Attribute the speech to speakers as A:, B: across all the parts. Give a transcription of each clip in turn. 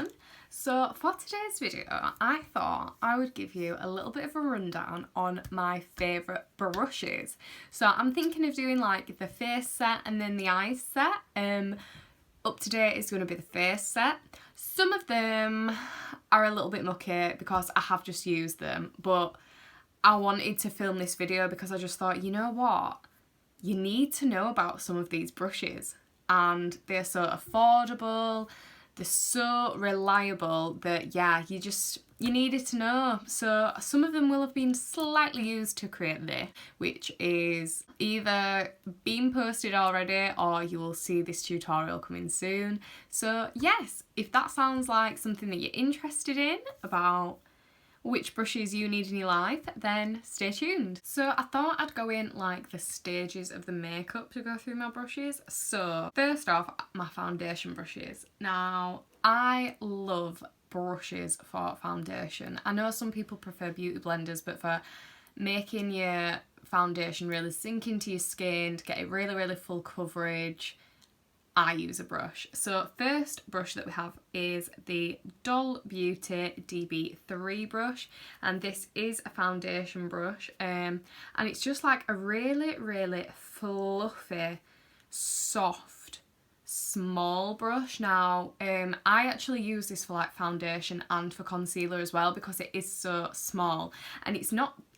A: everyone. So for today's video, I thought I would give you a little bit of a rundown on my favourite brushes. So I'm thinking of doing like the face set and then the eyes set. Up to date is going to be the face set. Some of them are a little bit mucky because I have just used them, but I wanted to film this video because I just thought, you know what? You need to know about some of these brushes, and they're so affordable, they're so reliable that yeah, you needed to know. So some of them will have been slightly used to create this, which is either been posted already or you will see this tutorial coming soon. So yes, if that sounds like something that you're interested in about which brushes you need in your life, then stay tuned. So I thought I'd go in like the stages of the makeup to go through my brushes. So first off, my foundation brushes. Now I love brushes for foundation. I know some people prefer beauty blenders, but for making your foundation really sink into your skin, to get it really full coverage, I use a brush. So first brush that we have is the Doll Beauty DB3 brush, and this is a foundation brush, and it's just like a really fluffy, soft, small brush. Now I actually use this for like foundation and for concealer as well because it is so small, and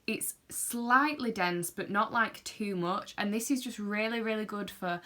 A: it's slightly dense but not like too much, and this is just really good for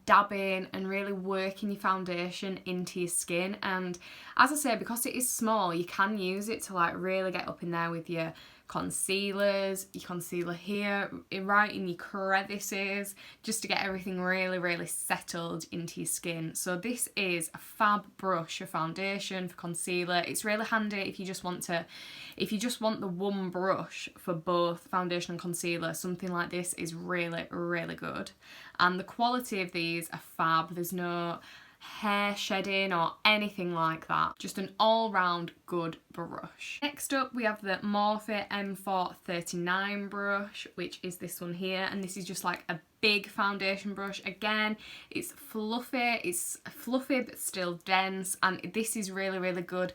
A: dabbing and really working your foundation into your skin. And as I say, because it is small, you can use it to like really get up in there with your concealers, your concealer here, right in your crevices, just to get everything really settled into your skin. So this is a fab brush for foundation, for concealer. It's really handy if you just want the one brush for both foundation and concealer. Something like this is really good, and the quality of these are fab. There's no hair shedding or anything like that, just an all-round good brush. Next up we have the Morphe M4 39 brush, which is this one here, and this is just like a big foundation brush. Again, it's fluffy but still dense, and this is really good.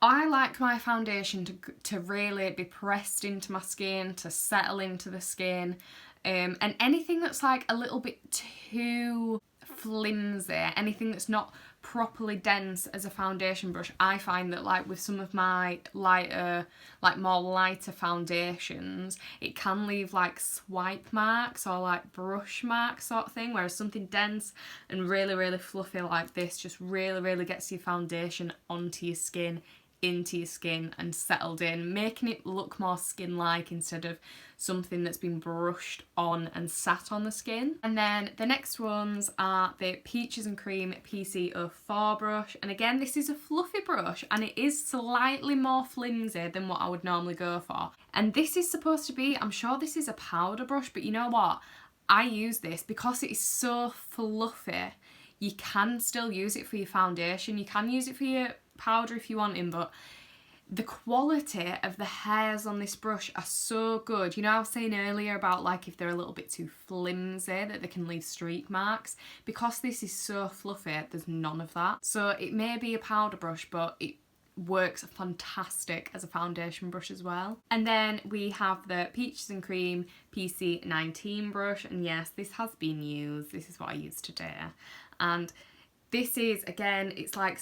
A: I like my foundation to really be pressed into my skin, to settle into the skin, and anything that's like a little bit too flimsy, anything that's not properly dense as a foundation brush, I find that like with some of my lighter foundations, it can leave like swipe marks or like brush marks sort of thing, whereas something dense and really fluffy like this just really gets your foundation onto your skin, into your skin and settled in, making it look more skin-like instead of something that's been brushed on and sat on the skin. And then the next ones are the Peaches and Cream PC04 brush, and again this is a fluffy brush and it is slightly more flimsy than what I would normally go for. And this is supposed to be, I'm sure this is a powder brush, but you know what, I use this because it is so fluffy. You can still use it for your foundation, you can use it for your powder if you want in, but the quality of the hairs on this brush are so good. You know, I was saying earlier about like if they're a little bit too flimsy that they can leave streak marks. Because this is so fluffy, there's none of that. So it may be a powder brush, but it works fantastic as a foundation brush as well. And then we have the Peaches and Cream PC19 brush, and yes, this has been used. This is what I used today, and this is, again, it's like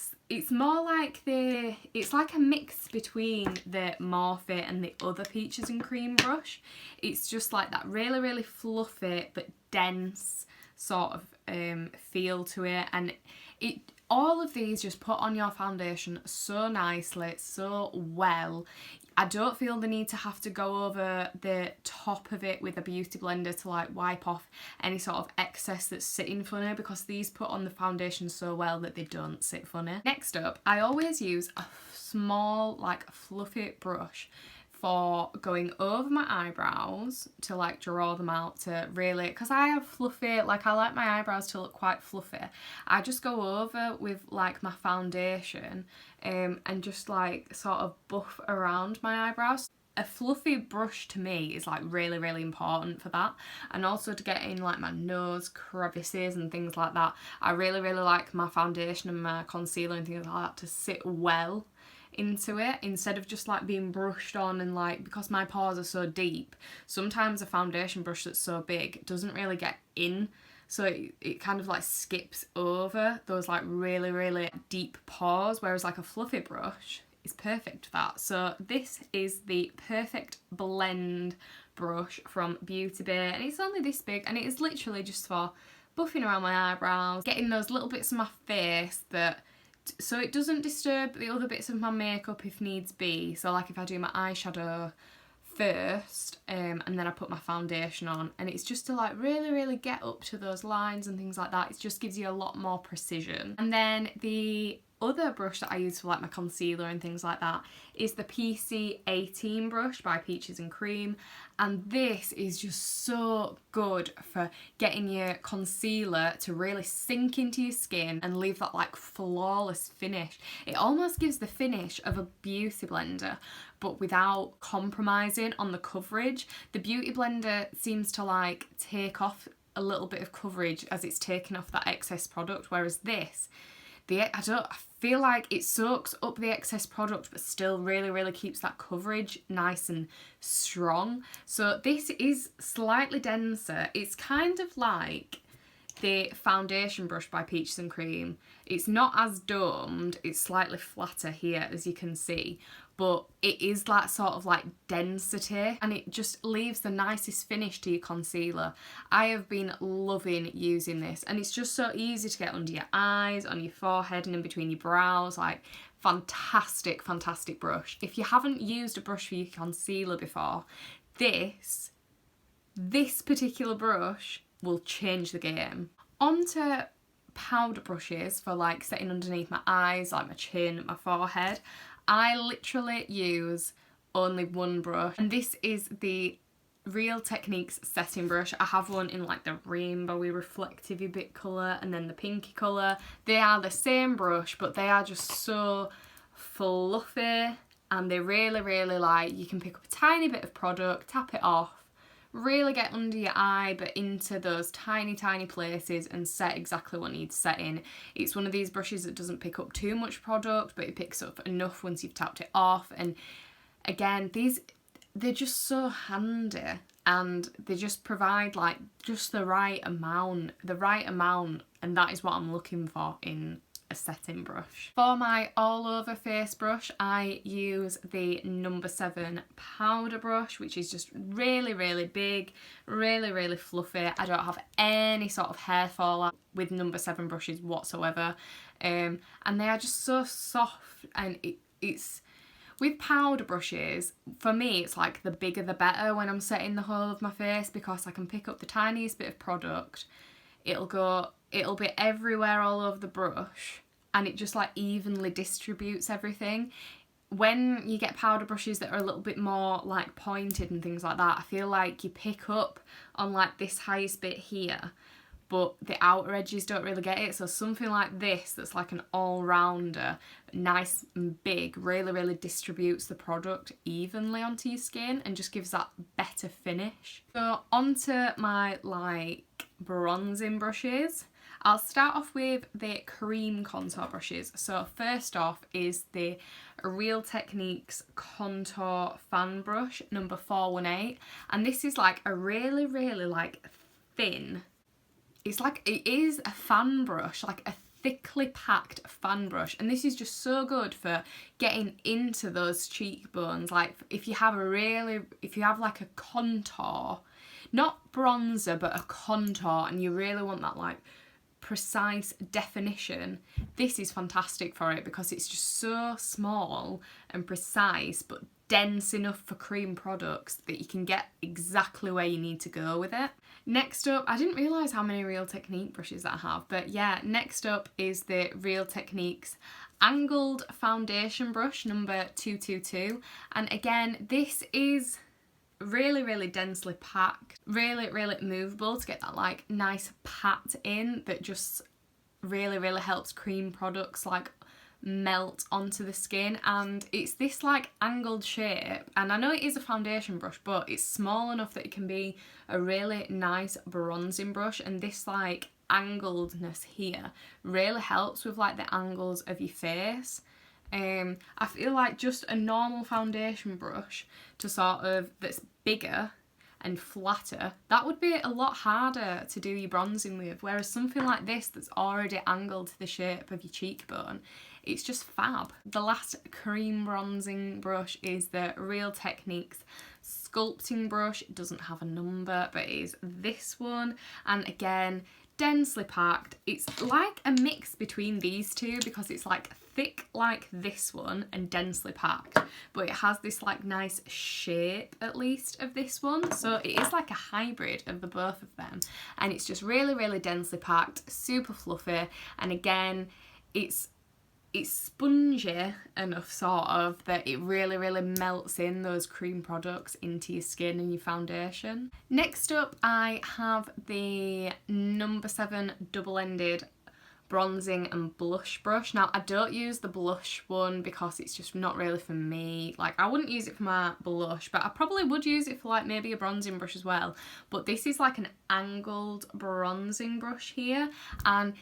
A: a mix between the Morphe and the other Peaches and Cream brush. It's just like that really fluffy but dense sort of feel to it, and all of these just put on your foundation so nicely, so well. I don't feel the need to have to go over the top of it with a beauty blender to like wipe off any sort of excess that's sitting funny, because these put on the foundation so well that they don't sit funny. Next up, I always use a small like fluffy brush for going over my eyebrows to like draw them out, to really, because I have fluffy, like I like my eyebrows to look quite fluffy. I just go over with like my foundation and just like sort of buff around my eyebrows. a fluffy brush to me is like really, really important for that. And also to get in like my nose crevices and things like that. I really, really like my foundation and my concealer and things like that to sit well into it, instead of just like being brushed on. And like, because my pores are so deep, sometimes a foundation brush that's so big doesn't really get in, so it kind of like skips over those like really, really deep pores, whereas like a fluffy brush is perfect for that. So this is the Perfect Blend brush from Beauty Bay, and it's only this big, and it is literally just for buffing around my eyebrows, getting those little bits of my face so it doesn't disturb the other bits of my makeup if needs be. So like if I do my eyeshadow first and then I put my foundation on, and it's just to like really, really get up to those lines and things like that. It just gives you a lot more precision. And then the other brush that I use for like my concealer and things like that is the PC18 brush by Peaches and Cream, and this is just so good for getting your concealer to really sink into your skin and leave that like flawless finish. It almost gives the finish of a beauty blender, but without compromising on the coverage. The beauty blender seems to like take off a little bit of coverage as it's taking off that excess product, whereas this, I feel like it soaks up the excess product but still really, really keeps that coverage nice and strong. So this is slightly denser. It's kind of like the foundation brush by Peaches and Cream. It's not as domed, it's slightly flatter here as you can see, but it is that sort of like density, and it just leaves the nicest finish to your concealer. I have been loving using this, and it's just so easy to get under your eyes, on your forehead and in between your brows. Like, fantastic, fantastic brush. If you haven't used a brush for your concealer before, this particular brush will change the game. Onto powder brushes for like setting underneath my eyes, like my chin, my forehead. I literally use only one brush, and this is the Real Techniques setting brush. I have one in like the rainbowy reflective bit colour and then the pinky colour. They are the same brush, but they are just so fluffy, and they really, really like, you can pick up a tiny bit of product, tap it off, really get under your eye but into those tiny, tiny places and set exactly what needs setting. It's one of these brushes that doesn't pick up too much product, but it picks up enough once you've tapped it off. And again, they're just so handy, and they just provide like just the right amount, and that is what I'm looking for in a setting brush. For my all over face brush, I use the number 7 powder brush, which is just really, really big, really, really fluffy. I don't have any sort of hair fall with number 7 brushes whatsoever, and they are just so soft. And it's with powder brushes, for me, it's like the bigger the better when I'm setting the whole of my face, because I can pick up the tiniest bit of product, it'll be everywhere all over the brush, and it just like evenly distributes everything. When you get powder brushes that are a little bit more like pointed and things like that, I feel like you pick up on like this highest bit here, but the outer edges don't really get it. So something like this that's like an all-rounder, nice and big, really, really distributes the product evenly onto your skin and just gives that better finish. So onto my like bronzing brushes. I'll start off with the cream contour brushes. So first off is the Real Techniques Contour Fan Brush number 418, and this is like a really, really like thin, it is a fan brush, like a thickly packed fan brush, and this is just so good for getting into those cheekbones. Like if you have like a contour, not bronzer but a contour, and you really want that like precise definition, this is fantastic for it, because it's just so small and precise but dense enough for cream products that you can get exactly where you need to go with it. Next up, I didn't realise how many Real Technique brushes that I have, but yeah, next up is the Real Techniques Angled Foundation Brush number 222, and again, this is really, really densely packed, really, really movable to get that like nice pat in that just really, really helps cream products like melt onto the skin, and it's this like angled shape, and I know it is a foundation brush, but it's small enough that it can be a really nice bronzing brush, and this like angledness here really helps with like the angles of your face. I feel like just a normal foundation brush to sort of that's bigger and flatter, that would be a lot harder to do your bronzing with, whereas something like this that's already angled to the shape of your cheekbone, it's just fab. The last cream bronzing brush is the Real Techniques Sculpting brush. It doesn't have a number, but it is this one, and again, densely packed. It's like a mix between these two because it's like thick like this one and densely packed, but it has this like nice shape at least of this one, so it is like a hybrid of the both of them, and it's just really, really densely packed, super fluffy, and again, it's spongy enough sort of that it really, really melts in those cream products into your skin and your foundation. Next up, I have the number 7 double-ended bronzing and blush brush. Now, I don't use the blush one because it's just not really for me. Like, I wouldn't use it for my blush, but I probably would use it for like maybe a bronzing brush as well. But this is like an angled bronzing brush here, and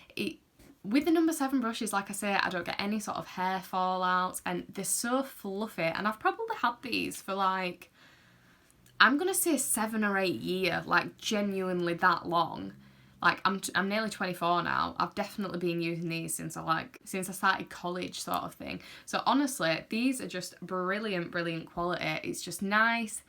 A: with the number 7 brushes, like I say, I don't get any sort of hair fallout, and they're so fluffy, and I've probably had these for like, I'm gonna say 7 or 8 years, like genuinely that long. Like I'm nearly 24 now. I've definitely been using these since I started college sort of thing. So honestly, these are just brilliant, brilliant quality. It's just nice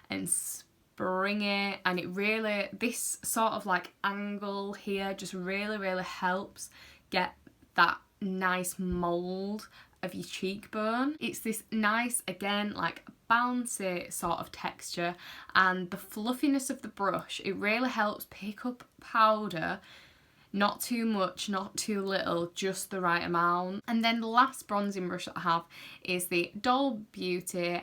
A: and springy, and it really, this sort of like angle here just really, really helps get that nice mould of your cheekbone. It's this nice, again, like bouncy sort of texture, and the fluffiness of the brush, it really helps pick up powder, not too much, not too little, just the right amount. And then the last bronzing brush that I have is the Doll Beauty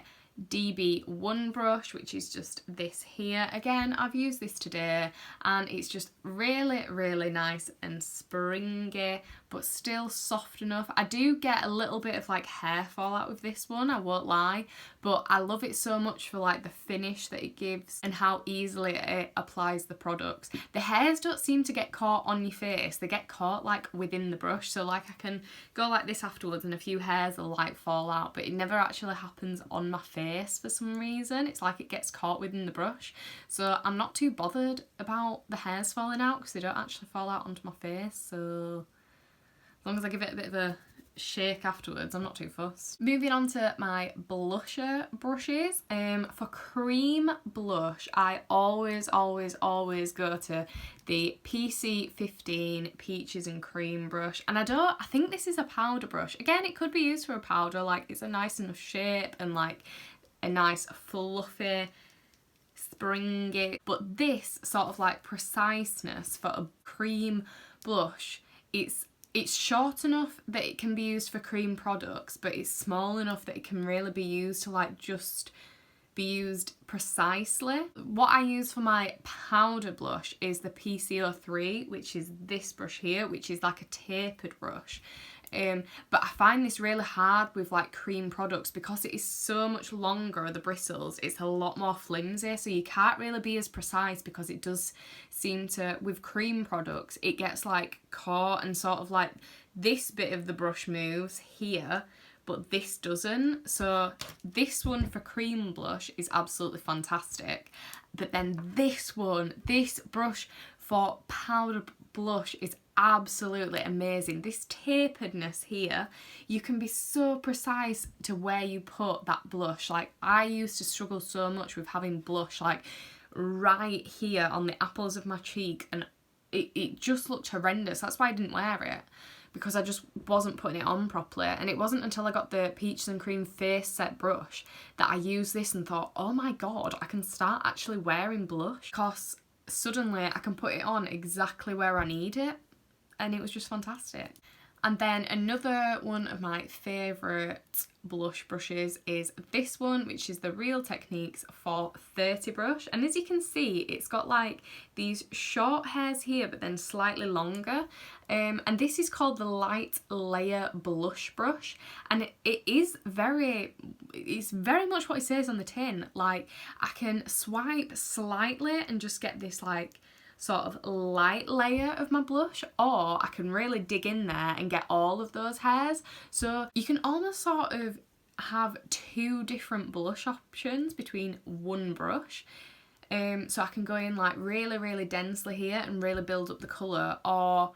A: DB1 brush, which is just this here. Again, I've used this today, and it's just really, really nice and springy, but still soft enough. I do get a little bit of like hair fallout with this one, I won't lie, but I love it so much for like the finish that it gives and how easily it applies the products. The hairs don't seem to get caught on your face, they get caught like within the brush, so like I can go like this afterwards and a few hairs will like fall out, but it never actually happens on my face for some reason. It's like it gets caught within the brush, so I'm not too bothered about the hairs falling out because they don't actually fall out onto my face, so as long as I give it a bit of a shake afterwards, I'm not too fussed. Moving on to my blusher brushes. For cream blush, I always go to the PC15 Peaches and Cream brush, and I think this is a powder brush. Again, it could be used for a powder, like it's a nice enough shape and like a nice fluffy springy, but this sort of like preciseness for a cream blush, it's short enough that it can be used for cream products, but it's small enough that it can really be used to like just be used precisely. What I use for my powder blush is the PC03, which is this brush here, which is like a tapered brush. But I find this really hard with like cream products because it is so much longer, the bristles, it's a lot more flimsy, so you can't really be as precise because it does seem to, with cream products, it gets like caught and sort of like this bit of the brush moves here, but this doesn't. So this one for cream blush is absolutely fantastic, but then this brush for powder blush is absolutely amazing. This taperedness here, you can be so precise to where you put that blush. Like I used to struggle so much with having blush like right here on the apples of my cheek, and it just looked horrendous. That's why I didn't wear it, because I just wasn't putting it on properly. And it wasn't until I got the Peaches and Cream face set brush that I used this and thought, oh my god, I can start actually wearing blush, because suddenly I can put it on exactly where I need it, and it was just fantastic. And then another one of my favourite blush brushes is this one, which is the Real Techniques 430 brush. And as you can see, it's got like these short hairs here, but then slightly longer. And this is called the Light Layer Blush Brush. And it's very much what it says on the tin. Like, I can swipe slightly and just get this like sort of light layer of my blush, or I can really dig in there and get all of those hairs. So you can almost sort of have two different blush options between one brush. So I can go in like really densely here and really build up the colour, or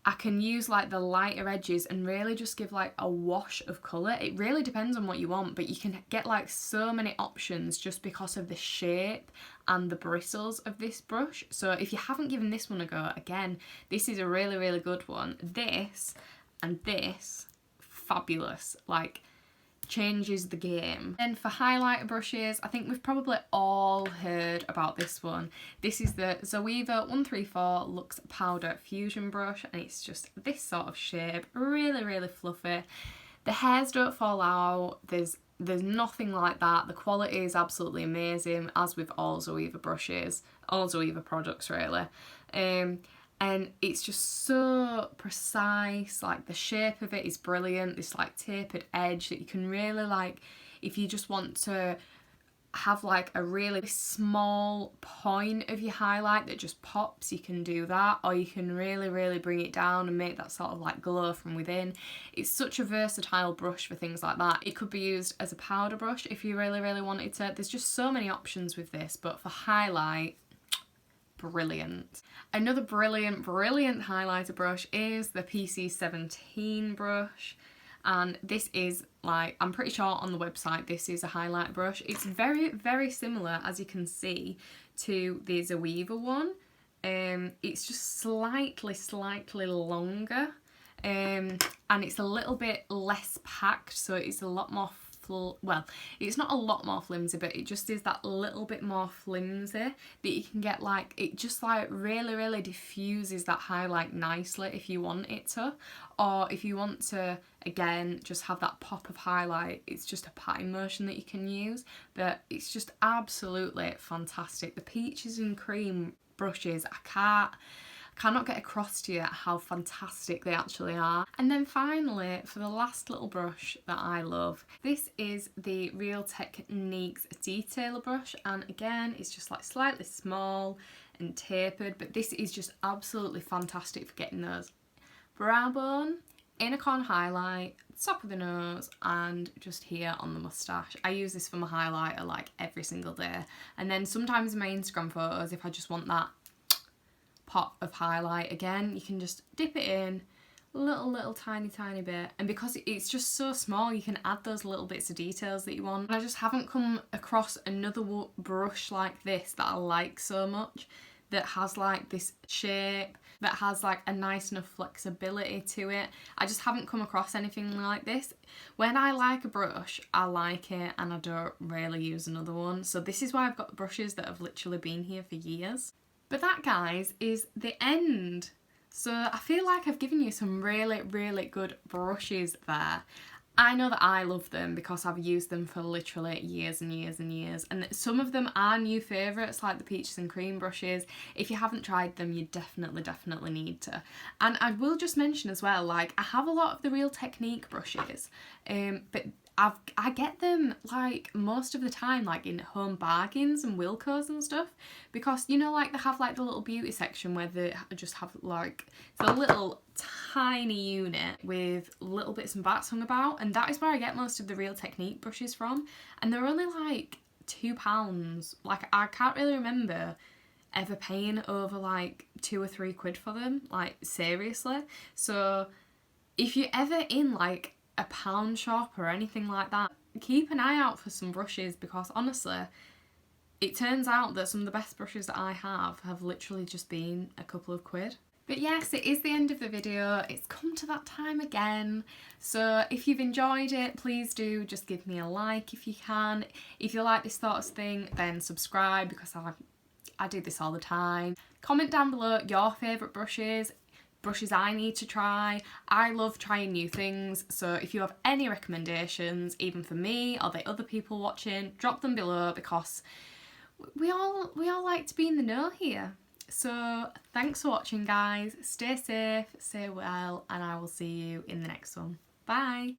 A: I can use like the lighter edges and really just give like a wash of colour. It really depends on what you want, but you can get like so many options just because of the shape and the bristles of this brush. So if you haven't given this one a go, again, this is a really good one. This and this, fabulous. Like, changes the game. And for highlighter brushes, I think we've probably all heard about this one. This is the Zoeva 134 Luxe Powder Fusion Brush, and it's just this sort of shape, really fluffy. The hairs don't fall out, there's nothing like that. The quality is absolutely amazing, as with all Zoeva brushes, all Zoeva products really. And it's just so precise, like the shape of it is brilliant, this like tapered edge that you can really like, if you just want to have like a really small point of your highlight that just pops, you can do that, or you can really bring it down and make that sort of like glow from within. It's such a versatile brush for things like that. It could be used as a powder brush if you really wanted to. There's just so many options with this, but for highlight, brilliant. Another brilliant highlighter brush is the PC17 brush, and this is like, I'm pretty sure on the website this is a highlight brush. It's very similar, as you can see, to the Zoeva one. It's just slightly longer, and it's a little bit less packed, so it's a lot more well, it's not a lot more flimsy, but it just is that little bit more flimsy that you can get, like, it just like really diffuses that highlight nicely if you want it to, or if you want to again just have that pop of highlight, it's just a patting motion that you can use. But it's just absolutely fantastic. The peaches and cream brushes, I cannot get across to you how fantastic they actually are. And then finally, for the last little brush that I love, this is the Real Techniques Detailer brush, and again, it's just like slightly small and tapered, but this is just absolutely fantastic for getting those brow bone, inner corner highlight, top of the nose, and just here on the moustache. I use this for my highlighter like every single day, and then sometimes in my Instagram photos, if I just want that pop of highlight, again, you can just dip it in little tiny bit, and because it's just so small, you can add those little bits of details that you want. And I just haven't come across another brush like this that I like so much, that has like this shape, that has like a nice enough flexibility to it. I just haven't come across anything like this. When I like a brush, I like it, and I don't really use another one. So this is why I've got brushes that have literally been here for years. But that, guys, is the end. So I feel like I've given you some really good brushes there. I know that I love them because I've used them for literally years and years. And some of them are new favourites, like the peaches and cream brushes. If you haven't tried them, you definitely need to. And I will just mention as well, like, I have a lot of the Real Technique brushes, but I get them like most of the time like in Home Bargains and Wilko's and stuff, because you know, like they have like the little beauty section where they just have like, it's a little tiny unit with little bits and bats hung about, and that is where I get most of the Real Technique brushes from, and they're only like £2. Like, I can't really remember ever paying over like £2 or £3 for them, like seriously. So if you're ever in like a pound shop or anything like that, keep an eye out for some brushes, because honestly, it turns out that some of the best brushes that I have literally just been a couple of quid. But yes, it is the end of the video. It's come to that time again. So if you've enjoyed it, please do just give me a like if you can. If you like this sort of thing, then subscribe, because I do this all the time. Comment down below your favourite brushes. brushes I need to try. I love trying new things, so if you have any recommendations, even for me or the other people watching, drop them below, because we all like to be in the know here. So thanks for watching, guys. Stay safe, stay well, and I will see you in the next one. Bye.